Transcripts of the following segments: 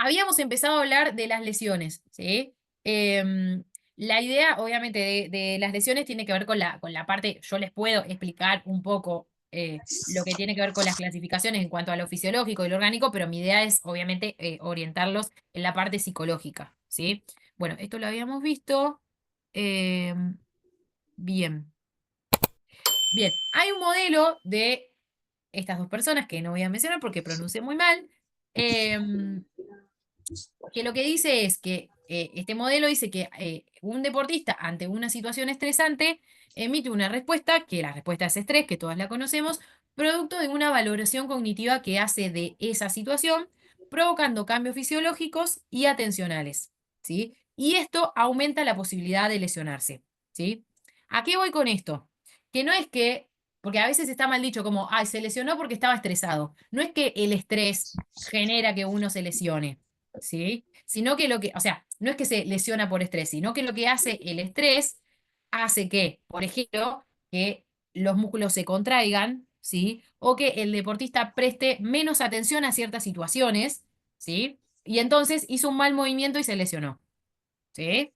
habíamos empezado a hablar de las lesiones, ¿sí? La idea, obviamente, de las lesiones tiene que ver con la parte, yo les puedo explicar un poco lo que tiene que ver con las clasificaciones en cuanto a lo fisiológico y lo orgánico, pero mi idea es, obviamente, orientarlos en la parte psicológica, ¿sí? Bueno, esto lo habíamos visto. Em, bien, bien. Hay un modelo de estas dos personas que no voy a mencionar porque pronuncié muy mal. em, que lo que dice es que este modelo dice que un deportista ante una situación estresante emite una respuesta, que la respuesta es estrés, que todas la conocemos, producto de una valoración cognitiva que hace de esa situación, provocando cambios fisiológicos y atencionales, ¿sí? Y esto aumenta la posibilidad de lesionarse, ¿sí? ¿A qué voy con esto? Que no es que, porque a veces está mal dicho como, ay, se lesionó porque estaba estresado. No es que el estrés genera que uno se lesione. ¿Sí? Sino que o sea, no es que se lesiona por estrés, sino que lo que hace el estrés hace que, por ejemplo, que los músculos se contraigan, ¿sí? O que el deportista preste menos atención a ciertas situaciones, ¿sí? Y entonces hizo un mal movimiento y se lesionó, ¿sí?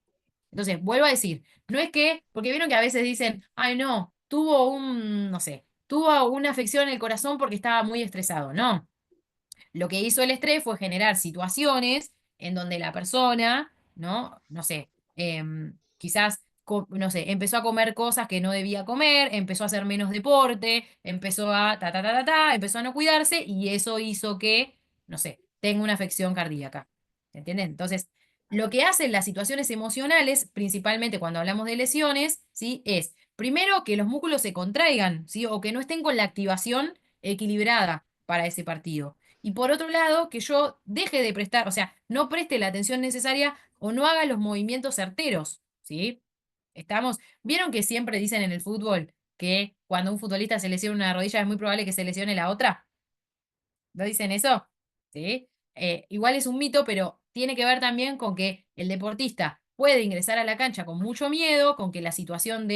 Entonces, vuelvo a decir, no es que, porque vieron que a veces dicen, ay, no, tuvo no sé, tuvo una afección en el corazón porque estaba muy estresado. No, lo que hizo el estrés fue generar situaciones en donde la persona, ¿no? No sé, quizás, no sé, empezó a comer cosas que no debía comer, empezó a hacer menos deporte, empezó a empezó a no cuidarse y eso hizo que, no sé, tenga una afección cardíaca. ¿Entienden? Entonces, lo que hacen las situaciones emocionales, principalmente cuando hablamos de lesiones, ¿sí? Es, primero, que los músculos se contraigan, ¿sí? O que no estén con la activación equilibrada para ese partido. Y por otro lado, que yo deje de prestar, o sea, no preste la atención necesaria o no haga los movimientos certeros, ¿sí? Estamos, ¿vieron que siempre dicen en el fútbol que cuando un futbolista se lesiona una rodilla es muy probable que se lesione la otra? ¿No dicen eso? ¿Sí? Igual es un mito, pero tiene que ver también con que el deportista puede ingresar a la cancha con mucho miedo, con que la situación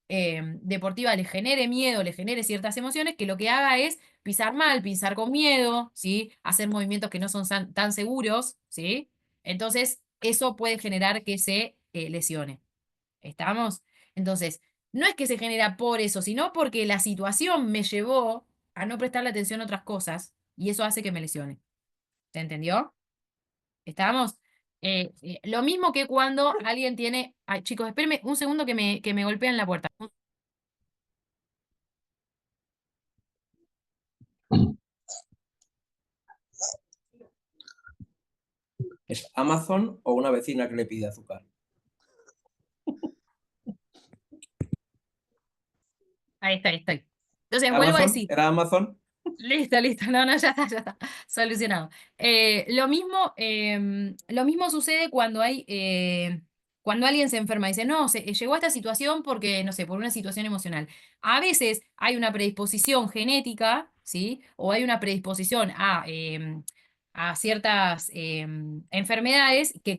deportiva le genere miedo, le genere ciertas emociones, que lo que haga es pisar mal, pisar con miedo, ¿sí? Hacer movimientos que no son tan seguros, ¿sí? Entonces, eso puede generar que se lesione. ¿Estamos? Entonces, no es que se genera por eso, sino porque la situación me llevó a no prestarle atención a otras cosas y eso hace que me lesione. ¿Se entendió? ¿Estamos? Lo mismo que cuando alguien tiene... Ay, chicos, espérenme un segundo que me golpean la puerta. ¿Es Amazon o una vecina que le pide azúcar? Ahí está, ahí estoy. Entonces, vuelvo a ¿Amazon? decir, ¿Era Amazon? listo, listo. No, no, ya está. Solucionado. Lo mismo sucede cuando alguien se enferma. Dice, no, llegó a esta situación porque, no sé, por una situación emocional. A veces hay una predisposición genética, ¿sí? O hay una predisposición a ciertas enfermedades que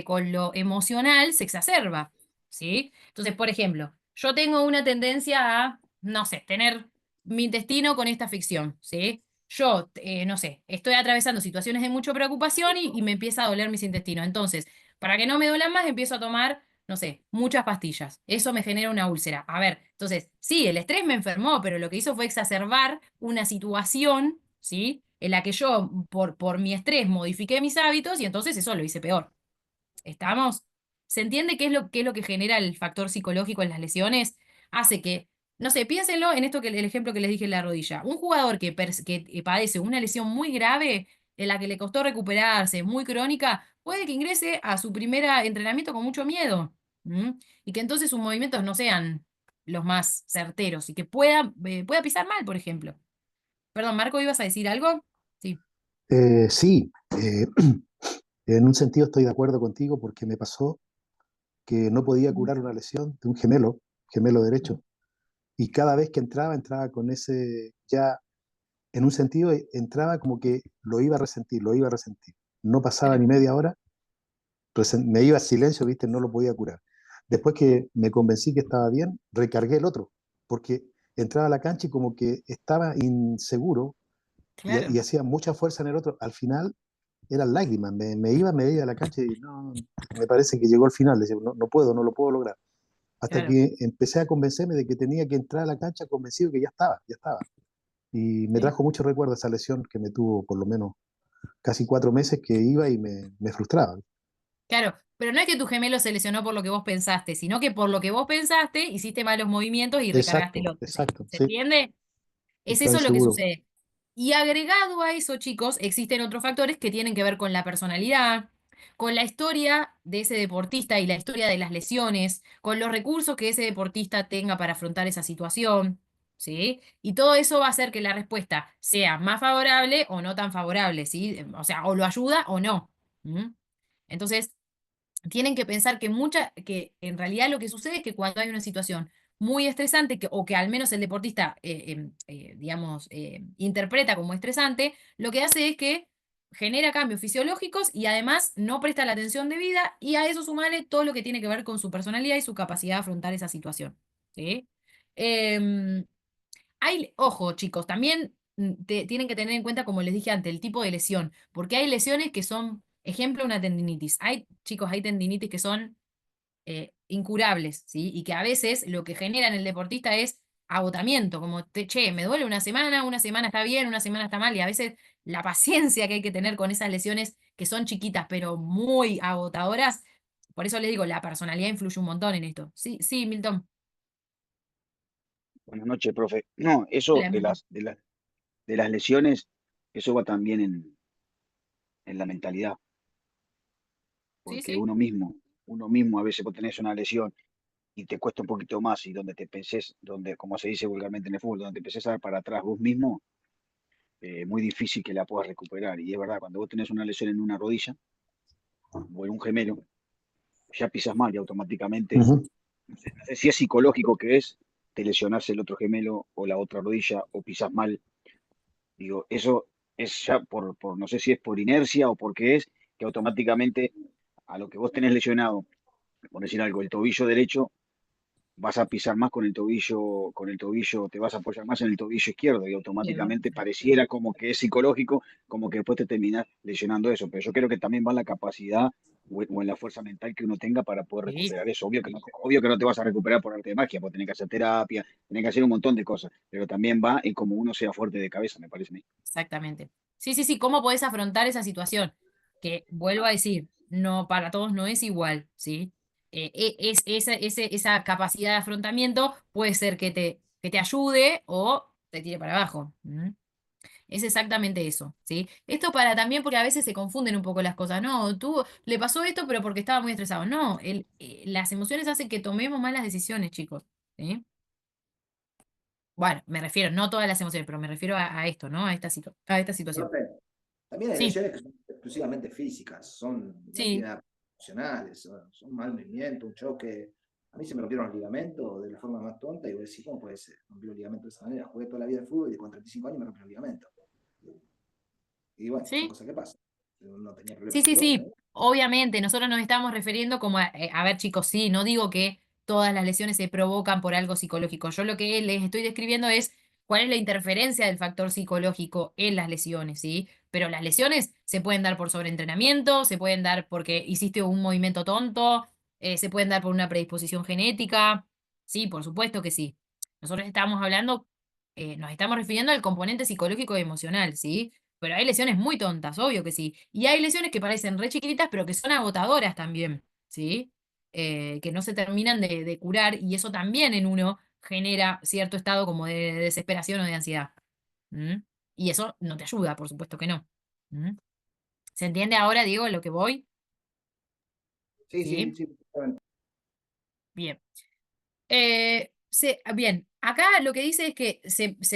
con lo emocional se exacerba, ¿sí? Entonces, por ejemplo, yo tengo una tendencia a, no sé, tener mi intestino con esta afección, ¿sí? Yo, no sé, estoy atravesando situaciones de mucha preocupación y me empieza a doler mis intestinos. Entonces, para que no me duelan más, empiezo a tomar, no sé, muchas pastillas. Eso me genera una úlcera. A ver, entonces, sí, el estrés me enfermó, pero lo que hizo fue exacerbar una situación, ¿sí? En la que yo, por mi estrés, modifiqué mis hábitos y entonces eso lo hice peor. ¿Estamos? ¿Se entiende qué es lo que genera el factor psicológico en las lesiones? Hace que, no sé, piénsenlo en esto que el ejemplo que les dije en la rodilla. Un jugador que padece una lesión muy grave, en la que le costó recuperarse, muy crónica, puede que ingrese a su primer entrenamiento con mucho miedo. ¿M? Y que entonces sus movimientos no sean los más certeros y que pueda pisar mal, por ejemplo. Perdón, Marco, ¿ibas a decir algo? Sí. Sí, en un sentido estoy de acuerdo contigo porque me pasó que no podía curar una lesión de un gemelo derecho, y cada vez que entraba, entraba con ese, ya en un sentido, entraba como que lo iba a resentir, lo iba a resentir. No pasaba ni media hora, me iba a silencio, viste, no lo podía curar. Después que me convencí que estaba bien, recargué el otro, porque entraba a la cancha y como que estaba inseguro y Claro. hacía mucha fuerza en el otro. Al final eran lágrimas, me iba a la cancha y no, me parece que llegó el final, decía, no, no puedo, no lo puedo lograr. Hasta Claro, que empecé a convencerme de que tenía que entrar a la cancha convencido que ya estaba, ya estaba. Y me sí. trajo mucho recuerdo esa lesión que me tuvo por lo menos casi 4 meses que iba y me frustraba. Claro, pero no es que tu gemelo se lesionó por lo que vos pensaste, sino que por lo que vos pensaste hiciste malos movimientos y recargaste Exacto, el otro. ¿Se, exacto, se sí, entiende? Es estaba eso lo que inseguro. sucede. Y agregado a eso, chicos, existen otros factores que tienen que ver con la personalidad, con la historia de ese deportista y la historia de las lesiones, con los recursos que ese deportista tenga para afrontar esa situación, ¿sí? Y todo eso va a hacer que la respuesta sea más favorable o no tan favorable, ¿sí? O sea, o lo ayuda o no. ¿Mm? Entonces, tienen que pensar que en realidad lo que sucede es que cuando hay una situación muy estresante, o que al menos el deportista, digamos, interpreta como estresante, lo que hace es que genera cambios fisiológicos y además no presta la atención debida y a eso sumarle todo lo que tiene que ver con su personalidad y su capacidad de afrontar esa situación. ¿Sí? Em, ojo, chicos, también tienen que tener en cuenta, como les dije antes, el tipo de lesión, porque hay lesiones que son, ejemplo, una tendinitis. Chicos, hay tendinitis que son incurables, ¿sí? Y que a veces lo que genera en el deportista es agotamiento, como, che, me duele una semana está bien, una semana está mal, y a veces la paciencia que hay que tener con esas lesiones que son chiquitas, pero muy agotadoras, por eso les digo, la personalidad influye un montón en esto. Sí, sí, Milton. Buenas noches, profe. No, eso Hola, Milton. de las lesiones, eso va también en la mentalidad, Sí, porque sí. uno mismo a veces vos tenés una lesión y te cuesta un poquito más y donde te pensés, donde, como se dice vulgarmente en el fútbol, donde te empecés a dar para atrás vos mismo, muy difícil que la puedas recuperar. Y es verdad, cuando vos tenés una lesión en una rodilla o en un gemelo, ya pisas mal y automáticamente, Ujú. no sé si es psicológico que es, te lesionás el otro gemelo o la otra rodilla o pisas mal. Digo, eso es ya no sé si es por inercia o porque es que automáticamente a lo que vos tenés lesionado, por decir algo, el tobillo derecho, vas a pisar más con el tobillo, te vas a apoyar más en el tobillo izquierdo y Bien. automáticamente pareciera como que es psicológico, como que después te terminás lesionando eso. Pero yo creo que también va en la capacidad o en la fuerza mental que uno tenga para poder Sí. recuperar eso. Obvio que no te vas a recuperar por arte de magia, porque tenés que hacer terapia, tenés que hacer un montón de cosas, pero también va en cómo uno sea fuerte de cabeza, me parece a mí. Exactamente. Sí, sí, sí, ¿cómo podés afrontar esa situación? Que vuelvo a decir, no, para todos no es igual, ¿sí? Esa capacidad de afrontamiento puede ser que te ayude o te tire para abajo. ¿Mm? Es exactamente eso, ¿sí? Esto para también porque a veces se confunden un poco las cosas. No, tú le pasó esto, pero porque estaba muy estresado. No, las emociones hacen que tomemos malas decisiones, chicos, ¿sí? Bueno, me refiero, no todas las emociones, pero me refiero a esto, ¿no? A esta situación. Profe, también hay Sí, lesiones que son exclusivamente físicas, no sí. tienen nada emocionales, son mal movimiento, un choque. A mí se me rompieron los ligamentos de la forma más tonta y voy a decir, ¿cómo puede ser? Rompí los ligamentos de esa manera. Jugué toda la vida de fútbol y con 35 años me rompí los ligamentos. Y bueno, son Sí, cosas que pasan. No tenía sí, problemas sí, sí. psicológicos. Obviamente, nosotros nos estamos refiriendo como a ver, chicos, sí, no digo que todas las lesiones se provocan por algo psicológico. Yo lo que les estoy describiendo es cuál es la interferencia del factor psicológico en las lesiones, ¿sí? Pero las lesiones se pueden dar por sobreentrenamiento, se pueden dar porque hiciste un movimiento tonto, se pueden dar por una predisposición genética. Sí, por supuesto que sí. Nosotros estamos hablando, nos estamos refiriendo al componente psicológico y emocional, ¿sí? Pero hay lesiones muy tontas, obvio que sí. Y hay lesiones que parecen re chiquititas, pero que son agotadoras también, ¿sí? Que no se terminan de curar y eso también en uno genera cierto estado como de desesperación o de ansiedad. ¿Mm? Y eso no te ayuda, por supuesto que no. ¿Mm? ¿Se entiende ahora, Diego, a lo que voy? Sí, sí, ¿Sí? sí. Bien. Bien, acá lo que dice es que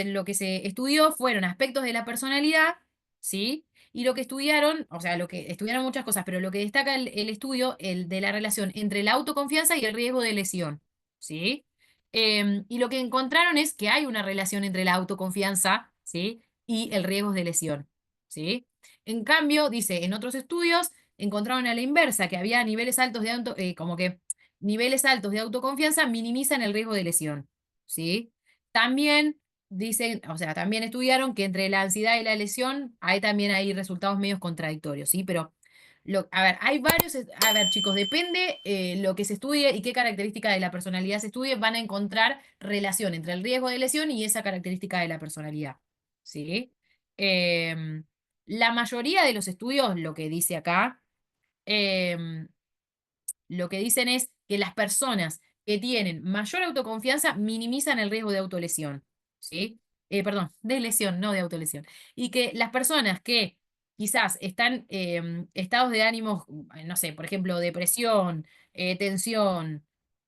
lo que se estudió fueron aspectos de la personalidad, ¿sí? Y lo que estudiaron, o sea, lo que estudiaron muchas cosas, pero lo que destaca el estudio, el de la relación entre la autoconfianza y el riesgo de lesión, ¿sí? Y lo que encontraron es que hay una relación entre la autoconfianza, ¿sí? Y el riesgo de lesión, ¿sí? En cambio, dice, en otros estudios encontraron a la inversa, que había niveles altos de como que niveles altos de autoconfianza minimizan el riesgo de lesión, ¿sí? También dicen, o sea, también estudiaron que entre la ansiedad y la lesión también hay resultados medios contradictorios, ¿sí? Pero, a ver, hay varios, a ver, chicos, depende lo que se estudie y qué característica de la personalidad se estudie, van a encontrar relación entre el riesgo de lesión y esa característica de la personalidad, ¿sí? Em, la mayoría de los estudios, lo que dice acá, em, lo que dicen es que las personas que tienen mayor autoconfianza minimizan el riesgo de autolesión, ¿sí? Perdón, de lesión, no de autolesión. Y que las personas que quizás están estados de ánimo, no sé, por ejemplo, depresión, tensión,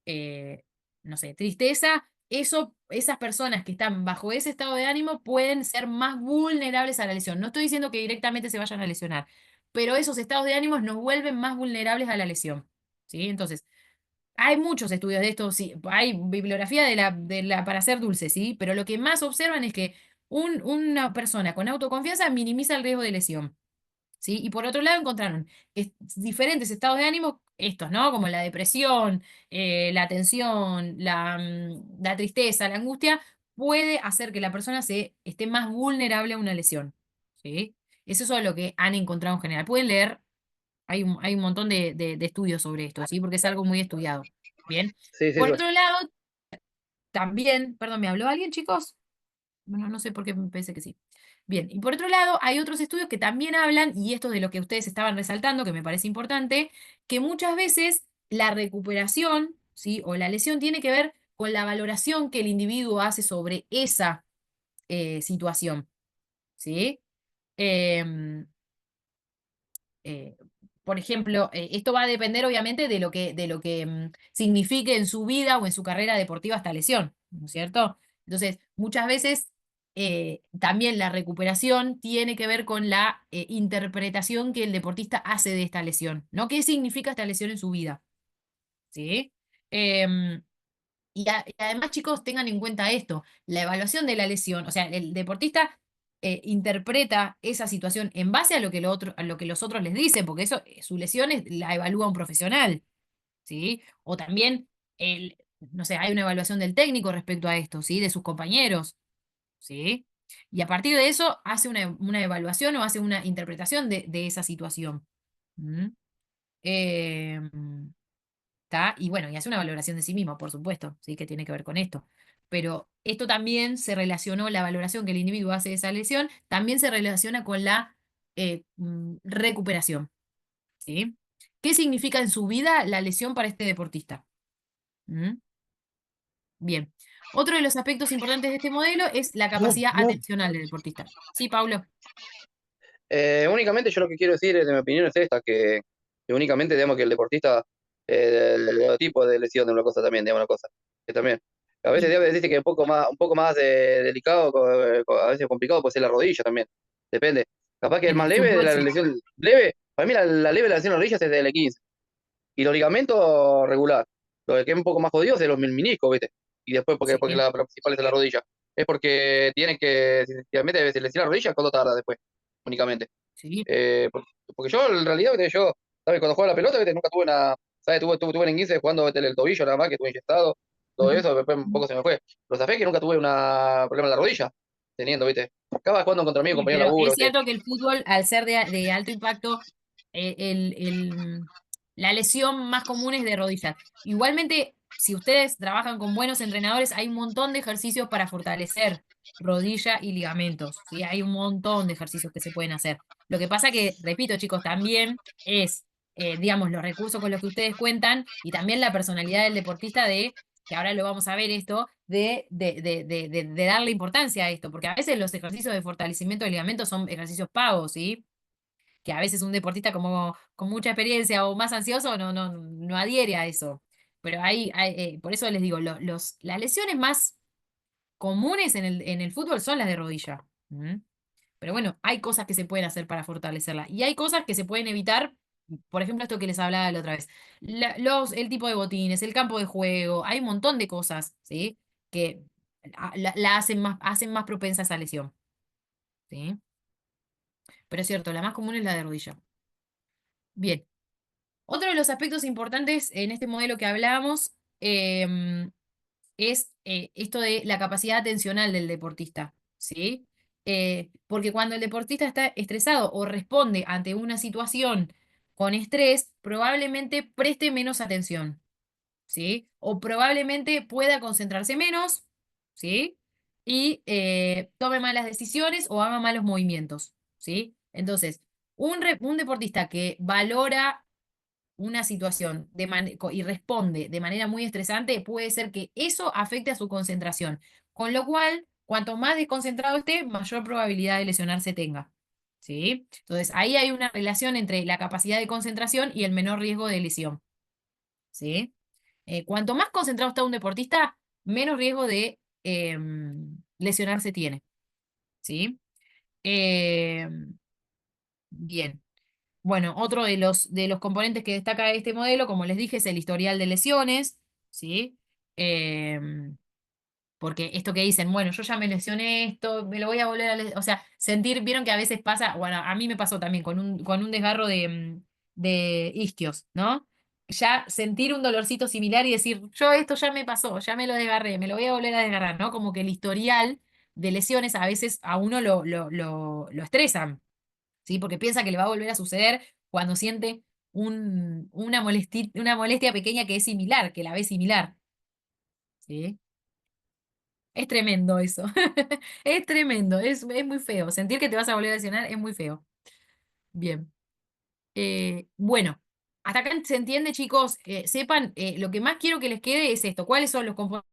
eh, no sé, tristeza, esas personas que están bajo ese estado de ánimo pueden ser más vulnerables a la lesión. No estoy diciendo que directamente se vayan a lesionar, pero esos estados de ánimo nos vuelven más vulnerables a la lesión. ¿Sí? Entonces, hay muchos estudios de esto, sí, hay bibliografía para hacer dulce, ¿sí? Pero lo que más observan es que una persona con autoconfianza minimiza el riesgo de lesión, ¿sí? Y por otro lado encontraron diferentes estados de ánimo, estos, ¿no? Como la depresión, la tensión, la tristeza, la angustia, puede hacer que la persona esté más vulnerable a una lesión, ¿sí? Eso es lo que han encontrado en general. Pueden leer hay un montón de estudios sobre esto, ¿sí? Porque es algo muy estudiado. Bien. Sí, sí, Por sí. otro lado, también, perdón, ¿me habló alguien, chicos? Bueno, no sé por qué me pensé que sí. Bien, y por otro lado, hay otros estudios que también hablan, y esto es de lo que ustedes estaban resaltando, que me parece importante, que muchas veces la recuperación, ¿sí? O la lesión tiene que ver con la valoración que el individuo hace sobre esa situación, ¿sí? Em, Eh, por ejemplo, esto va a depender obviamente de lo que signifique en su vida o en su carrera deportiva esta lesión, ¿no es cierto? Entonces, muchas veces también la recuperación tiene que ver con la interpretación que el deportista hace de esta lesión, ¿no? ¿Qué significa esta lesión en su vida? ¿Sí? Em, y además, chicos, tengan en cuenta esto, la evaluación de la lesión, o sea, el deportista interpreta esa situación en base a lo que los otros les dicen, porque eso, su lesión la evalúa un profesional, ¿sí? O también, no sé, hay una evaluación del técnico respecto a esto, ¿sí? De sus compañeros, ¿sí? Y a partir de eso hace una evaluación o hace una interpretación de esa situación. ¿Mm? Em, ¿Tá? Y bueno, y hace una valoración de sí mismo, por supuesto, sí que tiene que ver con esto. Pero esto también se relacionó, la valoración que el individuo hace de esa lesión, también se relaciona con la recuperación, ¿sí? ¿Qué significa en su vida la lesión para este deportista? ¿Mm? Bien. Otro de los aspectos importantes de este modelo es la Flor, capacidad Flor, atencional del deportista. Sí, Pablo. Únicamente yo lo que quiero decir, de mi opinión, es esta, que únicamente, digamos, que el deportista, el tipo de lesión de una cosa también, digamos, una cosa, que también, a veces Sí, debe decir que un poco más delicado, a veces complicado puede ser la rodilla también, depende. Capaz que el en más el leve de fútbol la sí. lesión leve, para mí la leve de la lesión de rodillas es de L15, y los ligamentos regular. Lo que es un poco más jodido es de los meniscos, ¿viste? Y después, porque Sí, la principal es de la rodilla. Es porque tienen que, si se lesiona la rodilla, ¿cuánto tarda después? Únicamente. sí. Porque yo, en realidad, ¿viste? Yo, ¿sabes? Cuando juego a la pelota, ¿viste? Nunca tuve una, ¿sabes? Tuve en 15 jugando, ¿viste? El tobillo nada más, que tuve inyectado, todo Ujú. eso, después un poco se me fue. Lo sabés que nunca tuve un problema en la rodilla, teniendo, ¿viste? Acabas jugando contra mí, Sí, compañero de pero laburo, es ¿viste? cierto que el fútbol, al ser de alto impacto, la lesión más común es de rodillas. Igualmente, si ustedes trabajan con buenos entrenadores, hay un montón de ejercicios para fortalecer rodilla y ligamentos, ¿sí? Hay un montón de ejercicios que se pueden hacer. Lo que pasa que, repito, chicos, también es, digamos, los recursos con los que ustedes cuentan y también la personalidad del deportista que ahora lo vamos a ver esto, de darle importancia a esto, porque a veces los ejercicios de fortalecimiento de ligamentos son ejercicios pagos, ¿sí? Que a veces un deportista como con mucha experiencia o más ansioso no adhiere a eso. Pero por eso les digo, las lesiones más comunes en el fútbol son las de rodilla. ¿Mm? Pero bueno, hay cosas que se pueden hacer para fortalecerla. Y hay cosas que se pueden evitar, por ejemplo, esto que les hablaba la otra vez. El tipo de botines, el campo de juego, hay un montón de cosas, ¿sí? Que la hacen más propensa a esa lesión, ¿sí? Pero es cierto, la más común es la de rodilla. Bien. Otro de los aspectos importantes en este modelo que hablábamos es esto de la capacidad atencional del deportista, ¿sí? Porque cuando el deportista está estresado o responde ante una situación con estrés, probablemente preste menos atención, ¿sí? O probablemente pueda concentrarse menos, ¿sí? Y tome malas decisiones o haga malos movimientos, ¿sí? Entonces, un deportista que valora una situación y responde de manera muy estresante, puede ser que eso afecte a su concentración. Con lo cual, cuanto más desconcentrado esté, mayor probabilidad de lesionarse tenga. ¿Sí? Entonces, ahí hay una relación entre la capacidad de concentración y el menor riesgo de lesión. ¿Sí? Cuanto más concentrado está un deportista, menos riesgo de lesionarse tiene. ¿Sí? Bien. Bueno, otro de los componentes que destaca este modelo, como les dije, es el historial de lesiones, ¿sí? Em, Porque esto que dicen, bueno, yo ya me lesioné esto, me lo voy a volver a lesionar. O sea, vieron que a veces pasa, bueno, a mí me pasó también con un desgarro de isquios, ¿no? Ya sentir un dolorcito similar y decir, yo esto ya me pasó, ya me lo desgarré, me lo voy a volver a desgarrar, ¿no? Como que el historial de lesiones a veces a uno lo estresan. ¿Sí? Porque piensa que le va a volver a suceder cuando siente una molestia pequeña que es similar, que la ve similar, ¿sí? Es tremendo eso. Es tremendo, es muy feo. Sentir que te vas a volver a lesionar es muy feo. Bien. Bueno, hasta acá se entiende, chicos. Sepan, lo que más quiero que les quede es esto. ¿Cuáles son los componentes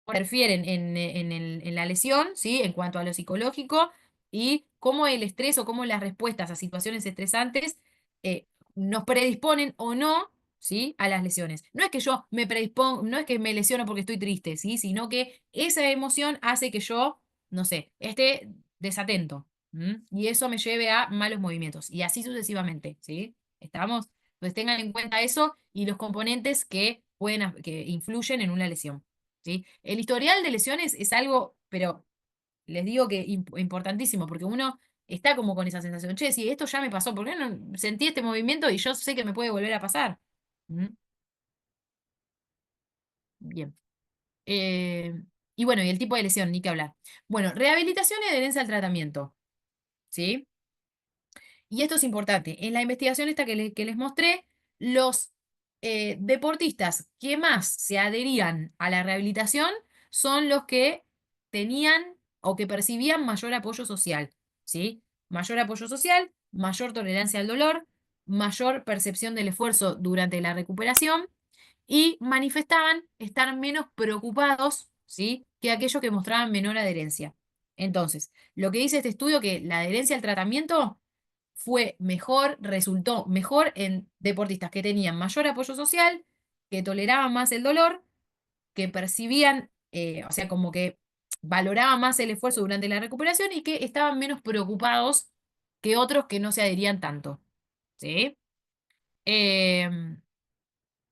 interfieren en la lesión, ¿sí? En cuanto a lo psicológico, y cómo el estrés o cómo las respuestas a situaciones estresantes eh, nos predisponen o no, ¿sí? A las lesiones. No es que yo me predispongo, no es que me lesiono porque estoy triste, ¿sí? Sino que esa emoción hace que yo, no sé, esté desatento, ¿m? Y eso me lleve a malos movimientos, y así sucesivamente, ¿sí? ¿Estamos? Entonces tengan en cuenta eso y los componentes que que influyen en una lesión. ¿Sí? El historial de lesiones es algo, pero les digo que importantísimo, porque uno está como con esa sensación, che, si esto ya me pasó, ¿por qué no sentí este movimiento y yo sé que me puede volver a pasar? ¿Mm? Bien. Eh, y bueno, y el tipo de lesión, ni que hablar. Bueno, rehabilitación y adherencia al tratamiento, ¿sí? Y esto es importante. En la investigación esta que les mostré, los deportistas que más se adherían a la rehabilitación son los que tenían o que percibían mayor apoyo social, ¿sí? Mayor apoyo social, mayor tolerancia al dolor, mayor percepción del esfuerzo durante la recuperación y manifestaban estar menos preocupados, ¿sí? Que aquellos que mostraban menor adherencia. Entonces, lo que dice este estudio que la adherencia al tratamiento fue mejor, resultó mejor en deportistas que tenían mayor apoyo social, que toleraban más el dolor, que percibían, o sea, como que valoraban más el esfuerzo durante la recuperación y que estaban menos preocupados que otros que no se adherían tanto. ¿Sí? Em,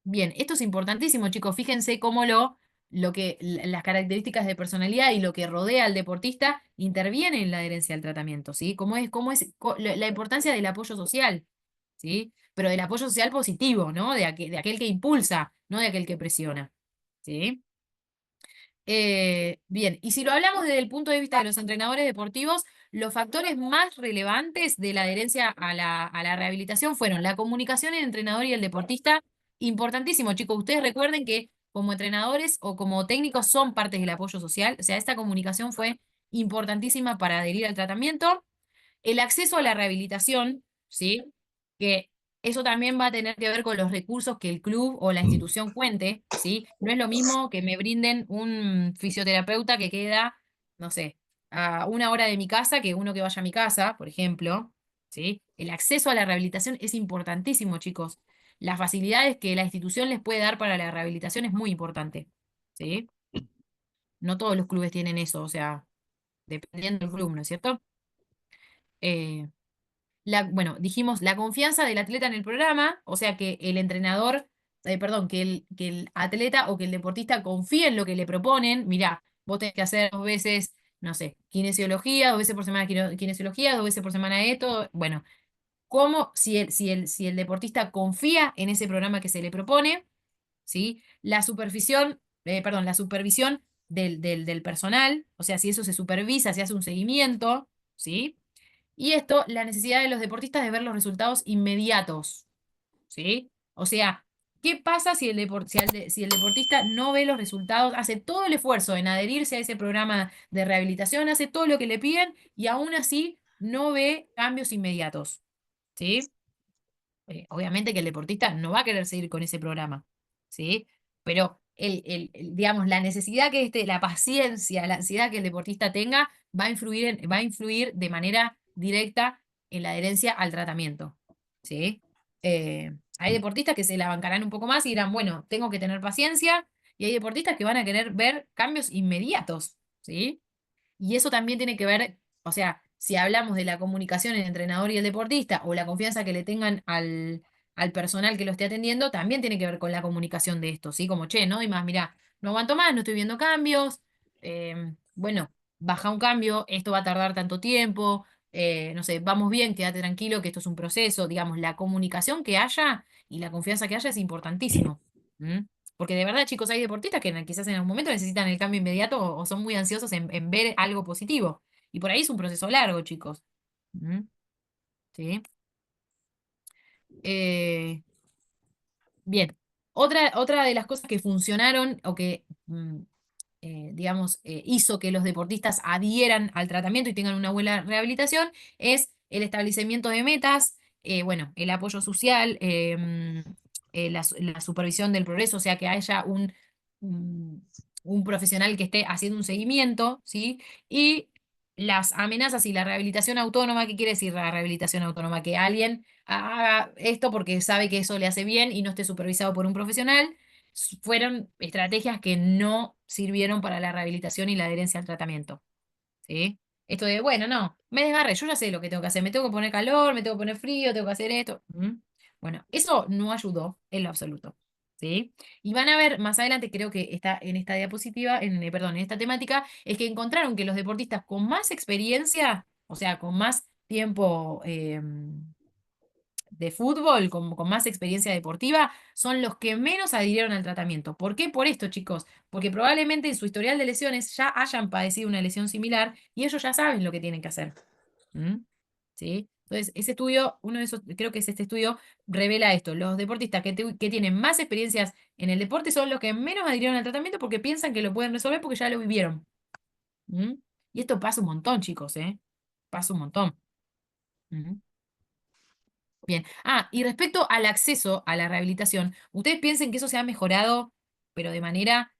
Bien, esto es importantísimo, chicos. Fíjense cómo las características de personalidad y lo que rodea al deportista intervienen en la adherencia al tratamiento, ¿sí? La importancia del apoyo social, ¿sí? Pero del apoyo social positivo, ¿no? De aquel que impulsa, no de aquel que presiona, ¿sí? Bien, y si lo hablamos desde el punto de vista de los entrenadores deportivos, los factores más relevantes de la adherencia a la rehabilitación fueron la comunicación entre el entrenador y el deportista. Importantísimo, chicos. Ustedes recuerden que como entrenadores o como técnicos son partes del apoyo social. O sea, esta comunicación fue importantísima para adherir al tratamiento. El acceso a la rehabilitación, ¿sí? Que eso también va a tener que ver con los recursos que el club o la institución cuente, ¿sí? No es lo mismo que me brinden un fisioterapeuta que queda, no sé, a 1 hora de mi casa que uno que vaya a mi casa, por ejemplo, ¿sí? El acceso a la rehabilitación es importantísimo, chicos. Las facilidades que la institución les puede dar para la rehabilitación es muy importante, ¿sí? No todos los clubes tienen eso, o sea, dependiendo del club, ¿no es cierto? Eh, bueno, dijimos la confianza del atleta en el programa, o sea que el entrenador, perdón, que el atleta o que el deportista confíe en lo que le proponen. Mirá, vos tenés que hacer 2 veces, no sé, kinesiología, 2 veces por semana kinesiología, 2 veces por semana esto. Bueno, ¿cómo si el deportista confía en ese programa que se le propone? ¿Sí? La supervisión perdón, la supervisión del personal, o sea, si eso se supervisa, se hace un seguimiento, ¿sí? Y esto, la necesidad de los deportistas de ver los resultados inmediatos, ¿sí? O sea, ¿qué pasa si si el deportista no ve los resultados, hace todo el esfuerzo en adherirse a ese programa de rehabilitación, hace todo lo que le piden y aún así no ve cambios inmediatos, ¿sí? Obviamente que el deportista no va a querer seguir con ese programa, ¿sí? Pero digamos, la necesidad que la paciencia, la ansiedad que el deportista tenga va a influir de manera directa en la adherencia al tratamiento, ¿sí? Hay deportistas que se la bancarán un poco más y dirán, bueno, tengo que tener paciencia, y hay deportistas que van a querer ver cambios inmediatos, ¿sí? Y eso también tiene que ver, o sea, si hablamos de la comunicación entre el entrenador y el deportista o la confianza que le tengan al personal que lo esté atendiendo, también tiene que ver con la comunicación de esto, ¿sí? Como, che, no doy más, mirá, no aguanto más, no estoy viendo cambios, bueno, baja un cambio, esto va a tardar tanto tiempo, no sé, vamos bien, quédate tranquilo que esto es un proceso, digamos, la comunicación que haya y la confianza que haya es importantísimo. ¿M? Porque de verdad, chicos, hay deportistas que quizás en algún momento necesitan el cambio inmediato o son muy ansiosos en ver algo positivo. Y por ahí es un proceso largo, chicos. ¿Mm? ¿Sí? Eh, bien. Otra de las cosas que funcionaron o que, digamos, hizo que los deportistas adhieran al tratamiento y tengan una buena rehabilitación es el establecimiento de metas, bueno, el apoyo social, la supervisión del progreso, o sea, que haya mm, un profesional que esté haciendo un seguimiento, ¿sí? Y las amenazas y la rehabilitación autónoma. ¿Qué quiere decir la rehabilitación autónoma? Que alguien haga esto porque sabe que eso le hace bien y no esté supervisado por un profesional. Fueron estrategias que no sirvieron para la rehabilitación y la adherencia al tratamiento, ¿sí? Esto de, bueno, no, me desgarré, yo ya sé lo que tengo que hacer, me tengo que poner calor, me tengo que poner frío, tengo que hacer esto. Bueno, eso no ayudó en lo absoluto, ¿sí? Y van a ver más adelante, creo que está en esta diapositiva, perdón, en esta temática, es que encontraron que los deportistas con más experiencia, o sea, con más tiempo de fútbol, con más experiencia deportiva, son los que menos adhirieron al tratamiento. ¿Por qué? Por esto, chicos. Porque probablemente en su historial de lesiones ya hayan padecido una lesión similar y ellos ya saben lo que tienen que hacer. ¿Mm? ¿Sí? Entonces, ese estudio, uno de esos, creo que es este estudio, revela esto. Los deportistas que tienen más experiencias en el deporte son los que menos adhirieron al tratamiento porque piensan que lo pueden resolver porque ya lo vivieron. ¿Mm? Y esto pasa un montón, chicos, ¿eh? Pasa un montón. ¿Mm? Bien. Ah, y respecto al acceso a la rehabilitación, ¿ustedes piensen que eso se ha mejorado, pero de manera,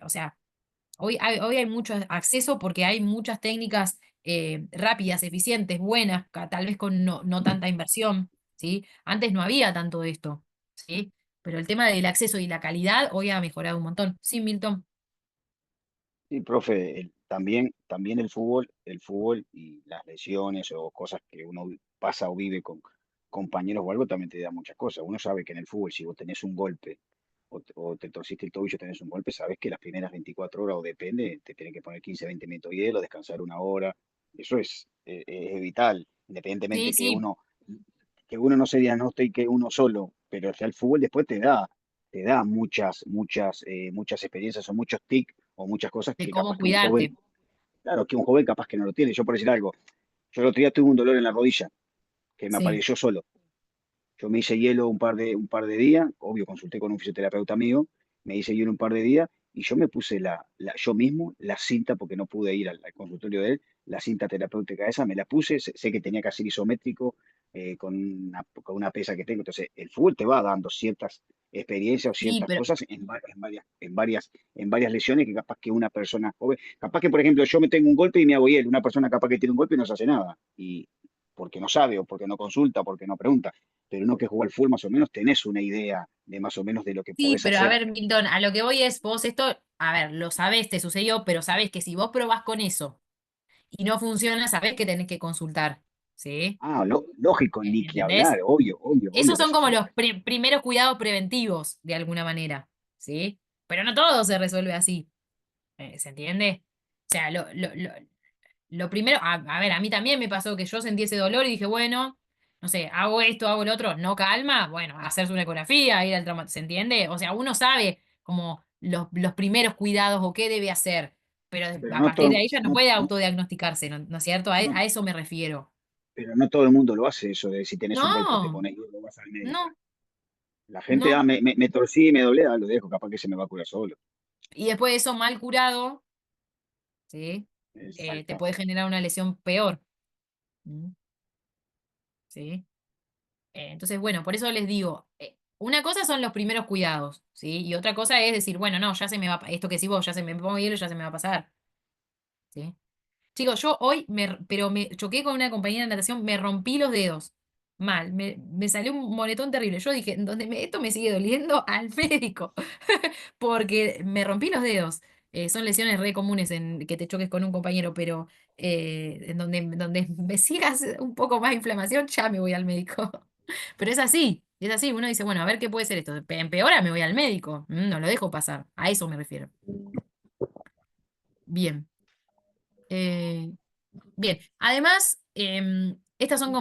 o sea, hoy hay mucho acceso porque hay muchas técnicas rápidas, eficientes, buenas, tal vez con no tanta inversión, ¿sí? Antes no había tanto de esto, ¿sí? Pero el tema del acceso y la calidad hoy ha mejorado un montón. Sí, Milton. Sí, profe, también el fútbol y las lesiones o cosas que uno pasa o vive con compañeros o algo también te da muchas cosas. Uno sabe que en el fútbol, si vos tenés un golpe o te torciste el tobillo, tenés un golpe, sabes que las primeras 24 horas o depende, te tienen que poner 15, 20 minutos de hielo, descansar una hora. Eso es vital, Sí, independientemente sí, que uno no se diagnostique uno solo, pero o sea, el fútbol después te da muchas experiencias o muchos tics o muchas cosas de que cómo capaz que un joven, cuidarte. claro, que un joven capaz que no lo tiene. Yo por decir algo, yo el otro día tuve un dolor en la rodilla que me Sí. apareció solo. Yo me hice hielo un par de días, obvio, consulté con un fisioterapeuta amigo, me hice hielo un par de días y yo me puse yo mismo la cinta, porque no pude ir al consultorio de él, la cinta terapéutica esa, me la puse, sé que tenía que hacer isométrico con una pesa que tengo. Entonces, el fútbol te va dando ciertas experiencias o Sí, ciertas pero cosas en varias lesiones que capaz que una persona joven, capaz que, por ejemplo, yo me tengo un golpe y me hago hielo, una persona capaz que tiene un golpe y no se hace nada. Y porque no sabe o porque no consulta, porque no pregunta, pero uno que juega al fútbol más o menos tenés una idea de más o menos de lo que sí, podés pero a hacer. ver, Milton, a lo que voy es, vos esto, a ver, lo sabés, te sucedió, pero sabés que si vos probás con eso y no funciona, sabés que tenés que consultar, ¿sí? Ah, lógico, ni que ¿Entendés? hablar, obvio, obvio, obvio Esos que son eso como sí. los primeros cuidados preventivos, de alguna manera, ¿sí? Pero no todo se resuelve así, ¿se entiende? O sea, lo primero, a ver, a mí también me pasó que yo sentí ese dolor y dije, bueno, no sé, hago esto, hago lo otro, no calma, bueno, hacerse una ecografía, ir al traumatólogo, ¿se entiende? O sea, uno sabe como los primeros cuidados o qué debe hacer. Pero Pero a no partir de todo, ahí ya no puede autodiagnosticarse, ¿no es cierto? no, A eso me refiero. pero no todo el mundo lo hace eso de si tenés un golpe te No, pones y lo vas al médico. no, La gente, no. me torcí y me doblé, lo dejo, capaz que se me va a curar solo. Y después de eso mal curado, ¿sí? Te Exacto. puede generar una lesión peor. ¿Mm? ¿Sí? Entonces, bueno, por eso les digo, una cosa son los primeros cuidados, ¿sí? Y otra cosa es decir, bueno, no, ya se me va, esto que decís vos, ya se me pongo hielo, ya se me va a pasar, ¿sí? Chicos, yo hoy, pero me choqué con una compañera de natación, me rompí los dedos. Mal, me salió un moretón terrible. Yo dije, donde esto me sigue doliendo, al médico, porque me rompí los dedos. Son lesiones re comunes en que te choques con un compañero, pero en donde me sigas un poco más inflamación, ya me voy al médico. Pero es así. Uno dice, bueno, a ver qué puede ser esto. Empeora, me voy al médico. No lo dejo pasar. A eso me refiero. Bien. Eh, Bien, además, estas son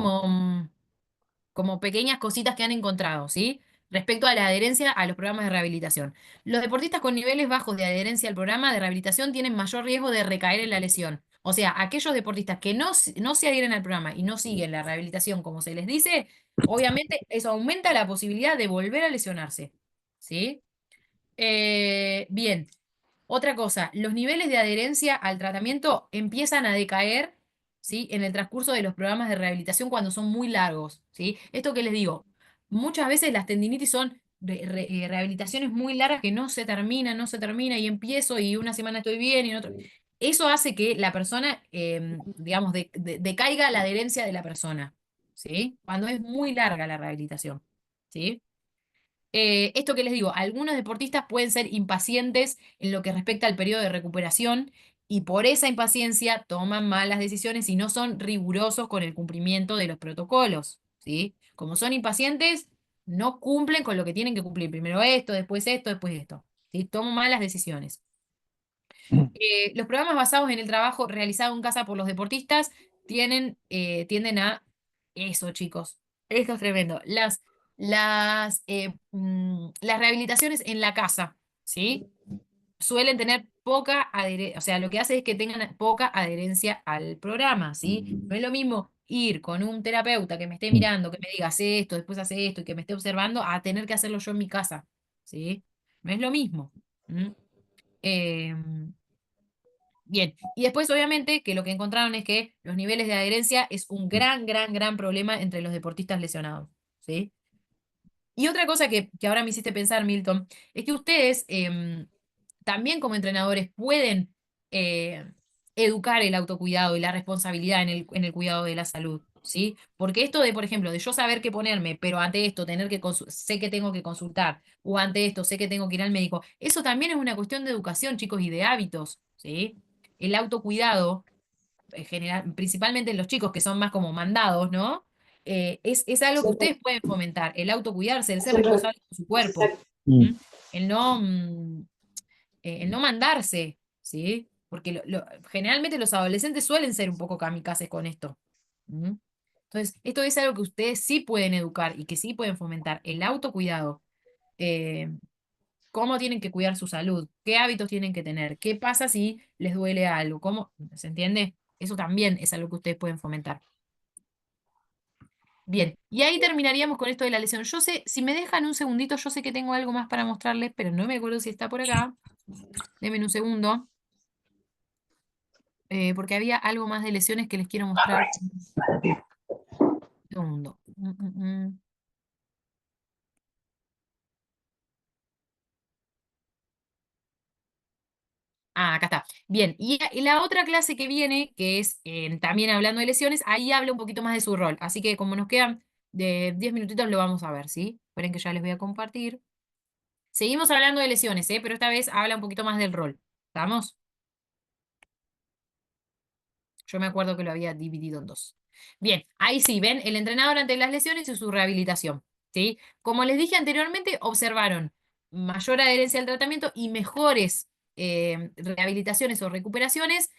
como pequeñas cositas que han encontrado, ¿sí? Respecto a la adherencia a los programas de rehabilitación. Los deportistas con niveles bajos de adherencia al programa de rehabilitación tienen mayor riesgo de recaer en la lesión. O sea, aquellos deportistas que no se adhieren al programa y no siguen la rehabilitación como se les dice, obviamente eso aumenta la posibilidad de volver a lesionarse, ¿sí? Bien. Otra cosa, los niveles de adherencia al tratamiento empiezan a decaer, ¿sí? En el transcurso de los programas de rehabilitación cuando son muy largos, ¿sí? Esto que les digo, muchas veces las tendinitis son rehabilitaciones muy largas que no se termina y empiezo y una semana estoy bien y en otra. Eso hace que la persona, digamos, decaiga la adherencia de la persona, ¿sí? Cuando es muy larga la rehabilitación, ¿sí? Esto que les digo, algunos deportistas pueden ser impacientes en lo que respecta al periodo de recuperación y por esa impaciencia toman malas decisiones y no son rigurosos con el cumplimiento de los protocolos, ¿sí? Como son impacientes, no cumplen con lo que tienen que cumplir. Primero esto, después esto, ¿sí? Toman malas decisiones. Los programas basados en el trabajo realizado en casa por los deportistas tienden a eso, chicos. Esto es tremendo. Las rehabilitaciones en la casa, ¿sí? Suelen tener poca adherencia, o sea, lo que hace es que tengan poca adherencia al programa, ¿sí? No es lo mismo ir con un terapeuta que me esté mirando, que me diga, hace esto, después hace esto, y que me esté observando, a tener que hacerlo yo en mi casa, ¿sí? No es lo mismo. ¿Mm? Em, Bien, y después obviamente que lo que encontraron es que los niveles de adherencia es un gran problema entre los deportistas lesionados, ¿sí? Y otra cosa que ahora me hiciste pensar, Milton, es que ustedes también como entrenadores pueden eh, educar el autocuidado y la responsabilidad en el cuidado de la salud, ¿sí? Porque esto de, por ejemplo, de yo saber qué ponerme, pero ante esto tener que sé que tengo que consultar, o ante esto sé que tengo que ir al médico, eso también es una cuestión de educación, chicos, y de hábitos, ¿sí? El autocuidado principalmente en los chicos que son más como mandados, ¿no? Es algo que ustedes pueden fomentar, el autocuidarse, el ser responsable de su cuerpo, Mm. ¿m? El no mandarse, ¿sí? Porque generalmente los adolescentes suelen ser un poco kamikazes con esto. ¿M? Entonces, esto es algo que ustedes sí pueden educar y que sí pueden fomentar, el autocuidado. Eh, Cómo tienen que cuidar su salud, qué hábitos tienen que tener, qué pasa si les duele algo, ¿se entiende? Eso también es algo que ustedes pueden fomentar. Bien, y ahí terminaríamos con esto de la lesión. Yo sé, si me dejan un segundito, yo sé que tengo algo más para mostrarles, pero no me acuerdo si está por acá. Denme un segundo, porque había algo más de lesiones que les quiero mostrar. Un segundo. Ah, acá está. Bien, y la otra clase que viene, que es también hablando de lesiones, ahí habla un poquito más de su rol. Así que como nos quedan de 10 minutitos, lo vamos a ver, ¿sí? Esperen que ya les voy a compartir. Seguimos hablando de lesiones, ¿eh? Pero esta vez habla un poquito más del rol. ¿Estamos? Yo me acuerdo que lo había dividido en dos. Bien, ahí sí, ven, el entrenador ante las lesiones y su rehabilitación, ¿sí? Como les dije anteriormente, observaron mayor adherencia al tratamiento y mejores rehabilitaciones o recuperaciones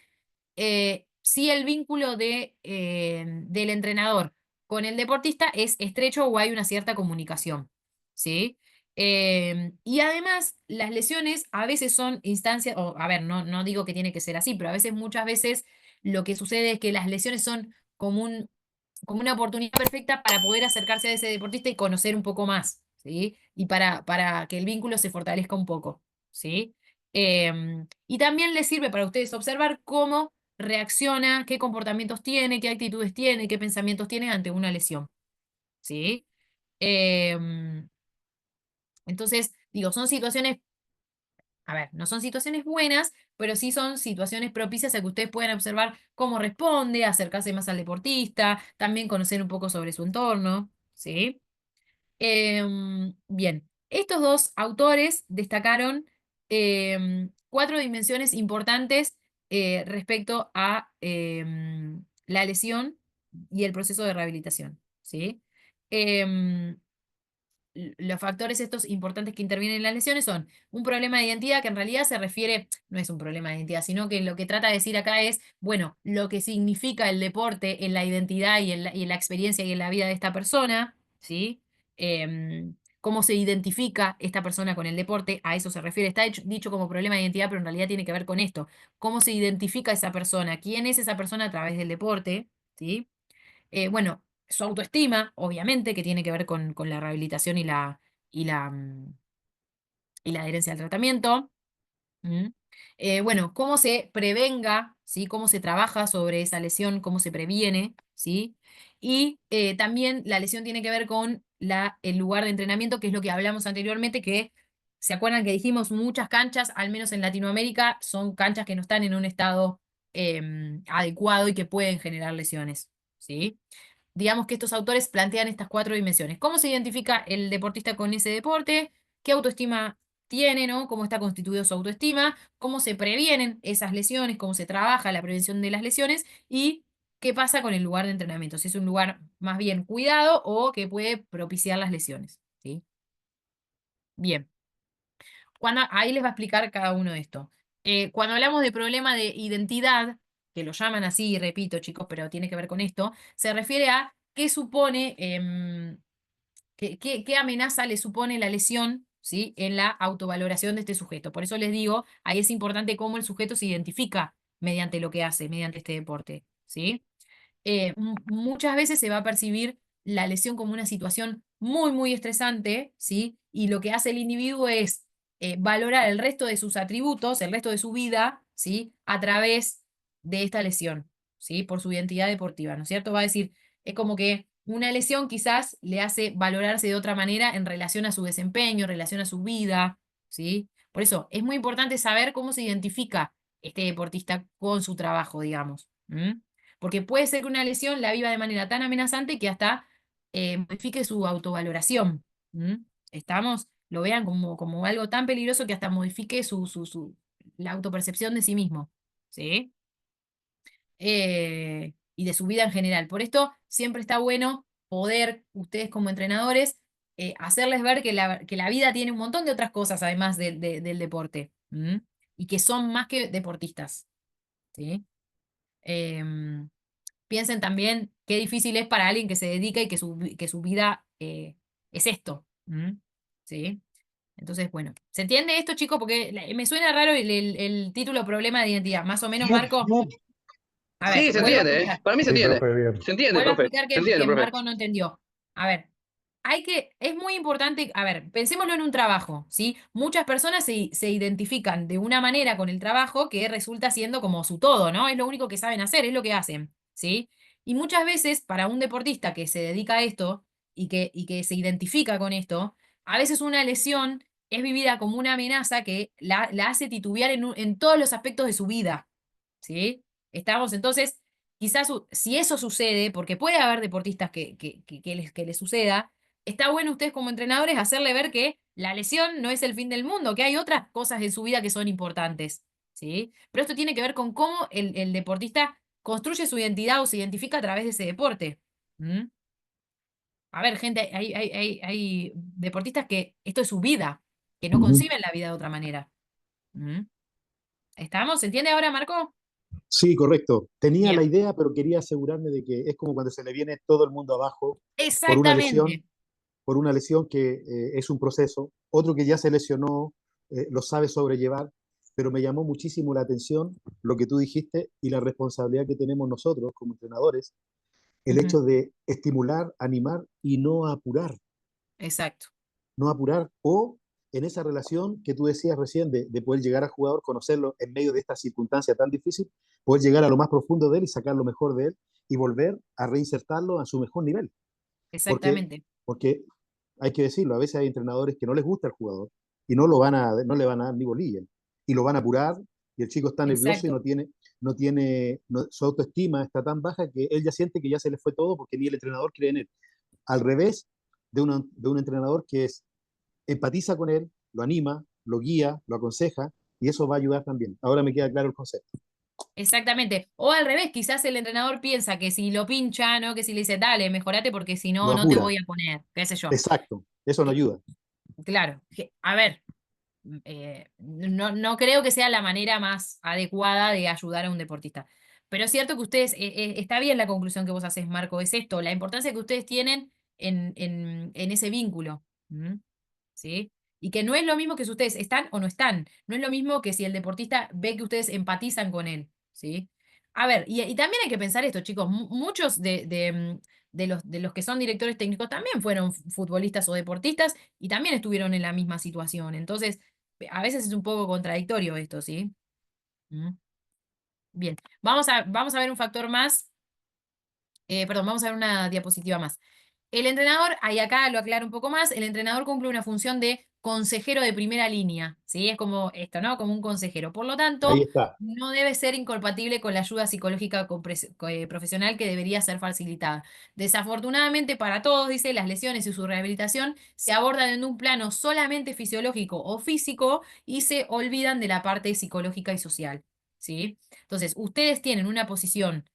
si el vínculo del entrenador con el deportista es estrecho o hay una cierta comunicación, ¿sí? Y además, las lesiones a veces son instancias, o a ver, no digo que tiene que ser así, pero a veces, muchas veces, lo que sucede es que las lesiones son como una oportunidad perfecta para poder acercarse a ese deportista y conocer un poco más, ¿sí? Y para que el vínculo se fortalezca un poco, ¿sí? Y también les sirve para ustedes observar cómo reacciona, qué comportamientos tiene, qué actitudes tiene, qué pensamientos tiene ante una lesión, ¿sí? Em, entonces, digo, son situaciones, a ver, no son situaciones buenas, pero sí son situaciones propicias a que ustedes puedan observar cómo responde, acercarse más al deportista, también conocer un poco sobre su entorno, ¿sí? Bien, estos dos autores destacaron 4 dimensiones importantes respecto a la lesión y el proceso de rehabilitación, ¿sí? Em, los factores estos importantes que intervienen en las lesiones son un problema de identidad que en realidad se refiere, no es un problema de identidad, sino que lo que trata de decir acá es, bueno, lo que significa el deporte en la identidad y en la experiencia y en la vida de esta persona, ¿sí? Cómo se identifica esta persona con el deporte, a eso se refiere. Está dicho como problema de identidad, pero en realidad tiene que ver con esto. ¿Cómo se identifica esa persona? ¿Quién es esa persona a través del deporte? ¿Sí? Bueno, su autoestima, obviamente, que tiene que ver con la rehabilitación y la, y la adherencia al tratamiento. ¿Mm? Bueno, cómo se prevenga, ¿sí? Cómo se trabaja sobre esa lesión, cómo se previene, ¿sí? Y también la lesión tiene que ver con el lugar de entrenamiento, que es lo que hablamos anteriormente, que se acuerdan que dijimos muchas canchas, al menos en Latinoamérica, son canchas que no están en un estado adecuado y que pueden generar lesiones, ¿sí? Digamos que estos autores plantean estas 4 dimensiones. ¿Cómo se identifica el deportista con ese deporte? ¿Qué autoestima tiene, ¿no? ¿Cómo está constituido su autoestima? ¿Cómo se previenen esas lesiones? ¿Cómo se trabaja la prevención de las lesiones? ¿Y qué pasa con el lugar de entrenamiento? Si es un lugar más bien cuidado o que puede propiciar las lesiones, ¿sí? Bien. Ahí les va a explicar cada uno de esto. Cuando hablamos de problema de identidad, que lo llaman así, repito, chicos, pero tiene que ver con esto, se refiere a qué supone, qué amenaza le supone la lesión, ¿sí? En la autovaloración de este sujeto. Por eso les digo, ahí es importante cómo el sujeto se identifica mediante lo que hace, mediante este deporte, ¿sí? Muchas veces se va a percibir la lesión como una situación muy, muy estresante, ¿sí? Y lo que hace el individuo es valorar el resto de sus atributos, el resto de su vida, ¿sí? A través de esta lesión, ¿sí? Por su identidad deportiva, ¿no es cierto? Va a decir, es como que una lesión quizás le hace valorarse de otra manera en relación a su desempeño, en relación a su vida, ¿sí? Por eso es muy importante saber cómo se identifica este deportista con su trabajo, digamos. Porque puede ser que una lesión la viva de manera tan amenazante que hasta modifique su autovaloración. ¿Mm? ¿Estamos? Lo vean como algo tan peligroso que hasta modifique la autopercepción de sí mismo. ¿Sí? Y de su vida en general. Por esto siempre está bueno poder, ustedes como entrenadores, hacerles ver que la vida tiene un montón de otras cosas además del deporte. Y que son más que deportistas. ¿Sí? Em, Piensen también qué difícil es para alguien que se dedica y que su vida es esto. ¿Sí? Entonces, bueno, ¿se entiende esto, chicos? Porque me suena raro el título problema de identidad. Más o menos, Marco. A ver, Sí, se vuelvo a entiende, ¿eh? explicar. Para mí se Sí, entiende. profe, bien. Se entiende, Vuelvo a profe. explicar Se entiende, que profe. Marco no entendió. A ver, es muy importante, a ver, pensémoslo en un trabajo, ¿sí? Muchas personas se identifican de una manera con el trabajo que resulta siendo como su todo, ¿no? Es lo único que saben hacer, es lo que hacen, ¿sí? Y muchas veces, para un deportista que se dedica a esto y que se identifica con esto, a veces una lesión es vivida como una amenaza que la hace titubear en todos los aspectos de su vida, ¿sí? Estamos entonces, quizás si eso sucede, porque puede haber deportistas que les suceda, está bueno ustedes como entrenadores hacerle ver que la lesión no es el fin del mundo, que hay otras cosas en su vida que son importantes, ¿sí? Pero esto tiene que ver con cómo el deportista construye su identidad o se identifica a través de ese deporte. ¿Mm? A ver, gente, hay deportistas que esto es su vida, que no Ujú. conciben la vida de otra manera. ¿Mm? ¿Estamos? ¿Se entiende ahora, Marco? Sí, correcto. Tenía la Bien. idea, pero quería asegurarme de que es como cuando se le viene todo el mundo abajo por una lesión. Exactamente. por una lesión que es un proceso, otro que ya se lesionó, lo sabe sobrellevar, pero me llamó muchísimo la atención lo que tú dijiste y la responsabilidad que tenemos nosotros como entrenadores, el hecho de estimular, animar y no apurar. Exacto. No apurar, o en esa relación que tú decías recién de poder llegar al jugador, conocerlo en medio de esta circunstancia tan difícil, poder llegar a lo más profundo de él y sacar lo mejor de él y volver a reinsertarlo a su mejor nivel. Exactamente. Porque hay que decirlo, a veces hay entrenadores que no les gusta el jugador y no le van a dar ni bolilla y lo van a apurar y el chico está nervioso y su autoestima está tan baja que él ya siente que ya se le fue todo porque ni el entrenador cree en él. Al revés de un entrenador que empatiza con él, lo anima, lo guía, lo aconseja y eso va a ayudar también. Ahora me queda claro el concepto. Exactamente. O al revés, quizás el entrenador piensa que si lo pincha, ¿no? Que si le dice, dale, mejorate porque si no, Lo no te apura. voy a poner, qué sé yo. Exacto, eso no ayuda. Claro, a ver, no creo que sea la manera más adecuada de ayudar a un deportista. Pero es cierto que ustedes, está bien la conclusión que vos haces, Marco, es esto, la importancia que ustedes tienen en ese vínculo. ¿Sí? Y que no es lo mismo que si ustedes están o no están. No es lo mismo que si el deportista ve que ustedes empatizan con él. ¿Sí? A ver, y también hay que pensar esto, chicos. Muchos de los que son directores técnicos también fueron futbolistas o deportistas y también estuvieron en la misma situación. Entonces, a veces es un poco contradictorio esto, ¿sí? Bien, vamos a ver un factor más. Perdón, vamos a ver una diapositiva más. El entrenador, ahí acá lo aclaro un poco más, el entrenador cumple una función de consejero de primera línea, ¿sí? Es como esto, ¿no? Como un consejero. Por lo Ahí tanto, está. no debe ser incompatible con la ayuda psicológica profesional que debería ser facilitada. Desafortunadamente para todos, dice, las lesiones y su rehabilitación se abordan en un plano solamente fisiológico o físico y se olvidan de la parte psicológica y social, ¿sí? Entonces, ustedes tienen una posición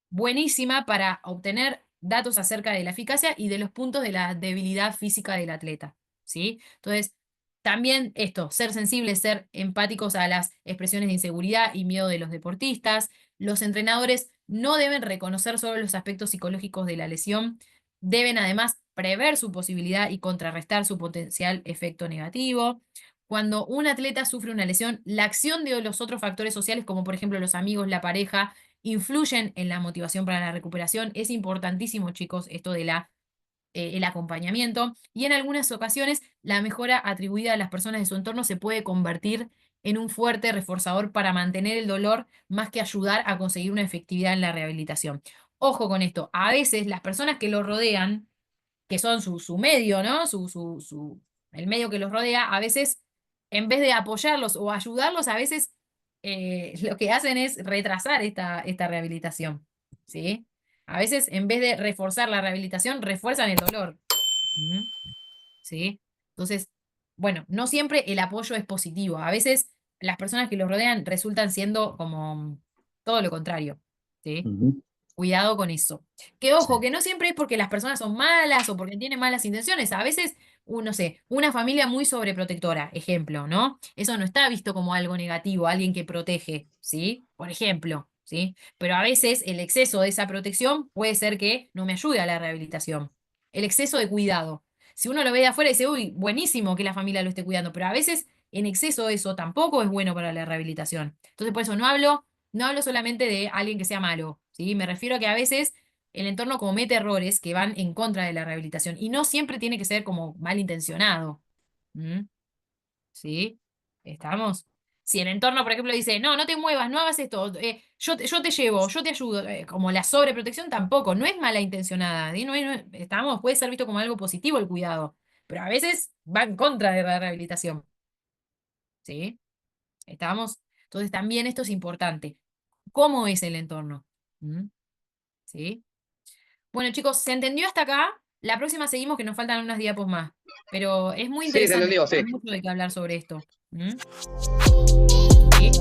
buenísima para obtener datos acerca de la eficacia y de los puntos de la debilidad física del atleta, ¿sí? Entonces, también esto, ser sensibles, ser empáticos a las expresiones de inseguridad y miedo de los deportistas. Los entrenadores no deben reconocer solo los aspectos psicológicos de la lesión, deben además prever su posibilidad y contrarrestar su potencial efecto negativo. Cuando un atleta sufre una lesión, la acción de los otros factores sociales, como por ejemplo los amigos, la pareja, influyen en la motivación para la recuperación. Es importantísimo, chicos, esto de el acompañamiento. Y en algunas ocasiones, la mejora atribuida a las personas de su entorno se puede convertir en un fuerte reforzador para mantener el dolor más que ayudar a conseguir una efectividad en la rehabilitación. Ojo con esto, a veces las personas que lo rodean, que son su medio, ¿no? El medio que los rodea, a veces, en vez de apoyarlos o ayudarlos, a veces lo que hacen es retrasar esta rehabilitación, ¿sí? A veces, en vez de reforzar la rehabilitación, refuerzan el dolor. ¿Sí? Entonces, bueno, no siempre el apoyo es positivo. A veces las personas que los rodean resultan siendo como todo lo contrario, ¿sí? Cuidado con eso. Que ojo, que no siempre es porque las personas son malas o porque tienen malas intenciones. A veces, no sé, una familia muy sobreprotectora, ejemplo, ¿no? Eso no está visto como algo negativo, alguien que protege, ¿sí? Por ejemplo, ¿sí? Pero a veces el exceso de esa protección puede ser que no me ayude a la rehabilitación. El exceso de cuidado. Si uno lo ve de afuera y dice, uy, buenísimo que la familia lo esté cuidando, pero a veces en exceso eso tampoco es bueno para la rehabilitación. Entonces, por eso no hablo solamente de alguien que sea malo, ¿sí? Me refiero a que a veces el entorno comete errores que van en contra de la rehabilitación y no siempre tiene que ser como malintencionado. ¿Sí? ¿Estamos? Si el entorno, por ejemplo, dice, no, no te muevas, no hagas esto, yo te llevo, yo te ayudo, como la sobreprotección tampoco, no es mala intencionada, ¿sí? Estamos, puede ser visto como algo positivo el cuidado, pero a veces va en contra de la rehabilitación. ¿Sí? ¿Estamos? Entonces también esto es importante. ¿Cómo es el entorno? ¿Sí? Bueno, chicos, ¿se entendió hasta acá? La próxima seguimos, que nos faltan unas diapos más. Pero es muy Sí, se interesante, entendió, sí. hay mucho de qué hablar sobre esto. ¿Sí?